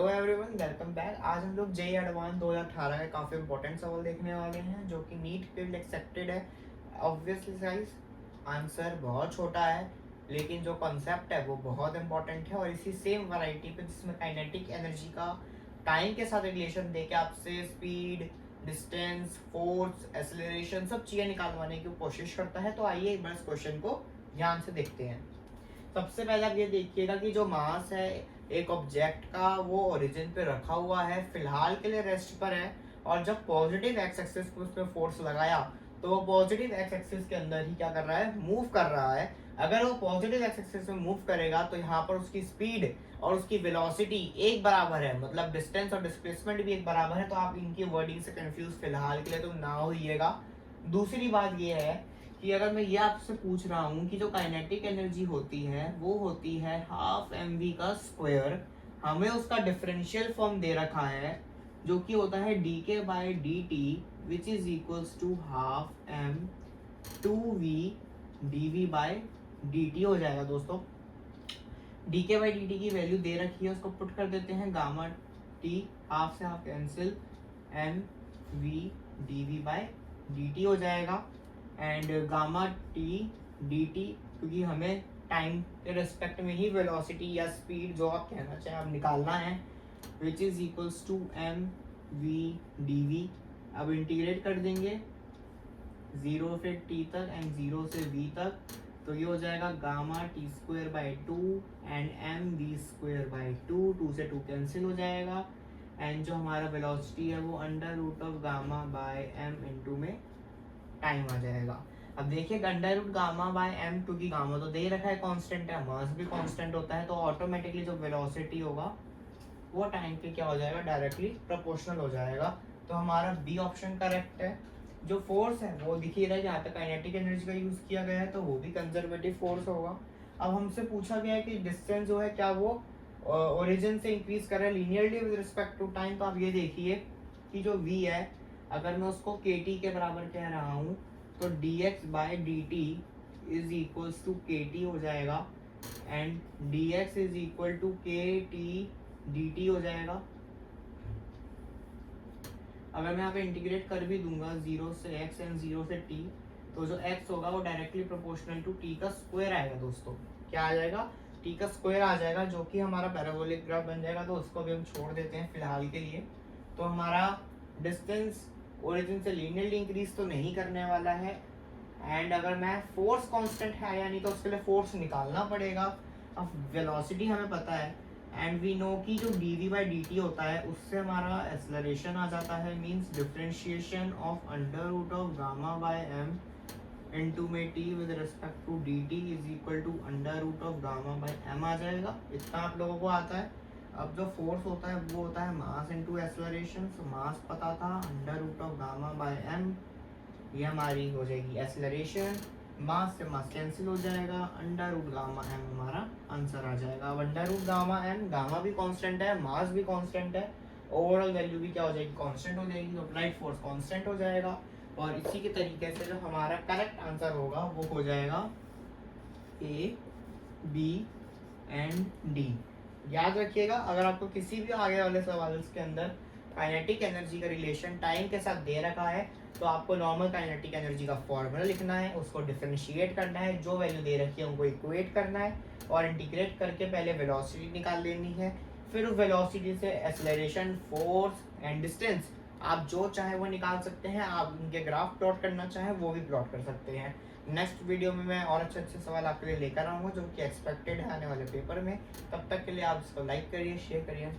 Hello everyone, welcome back. आज हम लोग जेई एडवांस 2018 के काफ़ी इंपॉर्टेंट सवाल देखने वाले हैं जो कि नीट फील्ड एक्सेप्टेड है। ऑब्वियसली गाइस, आंसर बहुत छोटा है लेकिन जो कॉन्सेप्ट है वो बहुत इंपॉर्टेंट है। और इसी सेम वैरायटी पे जिसमें काइनेटिक एनर्जी का टाइम के साथ रिलेशन देके आपसे स्पीड, डिस्टेंस, फोर्स, एक्सेलरेशन सब चीज़ें निकालवाने की कोशिश करता है। तो आइए एक बार इस क्वेश्चन को ध्यान से देखते हैं। सबसे पहले आप ये देखिएगा कि जो मास है एक ऑब्जेक्ट का वो ओरिजिन पे रखा हुआ है, फिलहाल के लिए रेस्ट पर है। और जब पॉजिटिव एक्स एक्सिस पे उस पर फोर्स लगाया तो वो पॉजिटिव एक्स एक्सिस के अंदर ही क्या कर रहा है, मूव कर रहा है। अगर वो पॉजिटिव एक्स एक्सिस में मूव करेगा तो यहाँ पर उसकी स्पीड और उसकी वेलोसिटी एक बराबर है, मतलब डिस्टेंस और डिस्प्लेसमेंट भी एक बराबर है। तो आप इनकी वर्डिंग से कंफ्यूज फिलहाल के लिए तो ना होइएगा। दूसरी बात ये है कि अगर मैं ये आपसे पूछ रहा हूँ कि जो काइनेटिक एनर्जी होती है वो होती है हाफ एम वी का स्क्वायर, हमें उसका डिफरेंशियल फॉर्म दे रखा है जो कि होता है D K by D T which is equals to half M two V D we by D T हो जाएगा दोस्तों। D K by D T की वैल्यू दे रखी है, उसको पुट कर देते हैं, गामा टी हाफ से half cancel, M V D we by D T हो जाएगा। And gamma T D T, क्योंकि हमें टाइम के रिस्पेक्ट में ही वेलोसिटी या स्पीड जो आप कहना चाहें आप निकालना है, which is equals to M V D V. अब इंटीग्रेट कर देंगे 0 से टी तक एंड 0 से वी तक, तो ये हो जाएगा gamma T square by two and M V square by two, two से टू कैंसिल हो जाएगा। एंड जो हमारा वेलोसिटी है वो under root of gamma by M into में टाइम आ जाएगा। अब देखिए under root gamma by M, क्योंकि गामा तो दे रखा है कांस्टेंट है, मास भी कांस्टेंट होता है, तो ऑटोमेटिकली जो वेलोसिटी होगा वो टाइम के क्या हो जाएगा, डायरेक्टली प्रोपोर्शनल हो जाएगा। तो हमारा बी ऑप्शन करेक्ट है। जो फोर्स है वो दिखिए रहा है, यहाँ पे काइनेटिक एनर्जी का यूज किया गया है तो वो भी कंजर्वेटिव फोर्स होगा। अब हमसे पूछा गया है कि डिस्टेंस जो है क्या वो ओरिजिन से इंक्रीज कर रहा है linearly with respect to time. तो आप ये देखिए कि जो v है अगर मैं उसको kt के बराबर कह रहा हूँ तो dx by dt is equals to kt हो जाएगा and dx is equal to kt dt हो जाएगा। अगर मैं यहाँ पे इंटीग्रेट कर भी दूंगा 0 से x एंड 0 से t, तो जो x होगा वो डायरेक्टली प्रोपोर्शनल टू t का स्क्वायर आएगा दोस्तों। क्या आ जाएगा, t का स्क्वायर आ जाएगा, जो कि हमारा पैराबोलिक ग्राफ बन जाएगा। तो उसको भी हम छोड़ देते हैं फिलहाल के लिए। तो हमारा डिस्टेंस ओरिजिन से लीनियरली इंक्रीज तो नहीं करने वाला है। एंड अगर मैं फोर्स कांस्टेंट है या नहीं तो उसके लिए फोर्स निकालना पड़ेगा। अब वेलोसिटी हमें पता है एंड वी नो कि जो d we by D t होता है उससे हमारा एक्सेलरेशन आ जाता है, means differentiation of under root of gamma by M into में t with respect to d t is equal to under root of gamma by m आ जाएगा। इतना आप लोगों को आता है। अब जो फोर्स होता है वो होता है मास इनटू एक्सेलरेशन। सो मास पता था under root of gamma by M, ये हमारी हो जाएगी एक्सेलरेशन। मास से मास कैंसिल हो जाएगा, अंडर रूट गामा एम हमारा आंसर आ जाएगा। अब under root gamma M, gamma भी कांस्टेंट है, मास भी कांस्टेंट है, ओवरऑल वैल्यू भी क्या हो जाएगी, कांस्टेंट हो जाएगी। तो अप्लाइड फोर्स कांस्टेंट हो जाएगा। और इसी के तरीके से जो हमारा करेक्ट आंसर होगा वो हो जाएगा ए बी एंड डी। याद रखिएगा, अगर आपको किसी भी आगे वाले सवाल के अंदर काइनेटिक एनर्जी का रिलेशन टाइम के साथ दे रखा है तो आपको नॉर्मल काइनेटिक एनर्जी का फॉर्मूला लिखना है, उसको डिफरेंशिएट करना है, जो वैल्यू दे रखी है उनको इक्वेट करना है और इंटीग्रेट करके पहले वेलोसिटी निकाल लेनी है। फिर उस वेलोसिटी से एक्सेलरेशन, फोर्स एंड डिस्टेंस आप जो चाहे वो निकाल सकते हैं। आप उनके ग्राफ प्लॉट करना चाहें वो भी प्लॉट कर सकते हैं। नेक्स्ट वीडियो में मैं और अच्छे अच्छे सवाल आपके लिए लेकर आऊँगा जो कि एक्सपेक्टेड है आने वाले पेपर में। तब तक के लिए आप इसको लाइक करिए, शेयर करिए।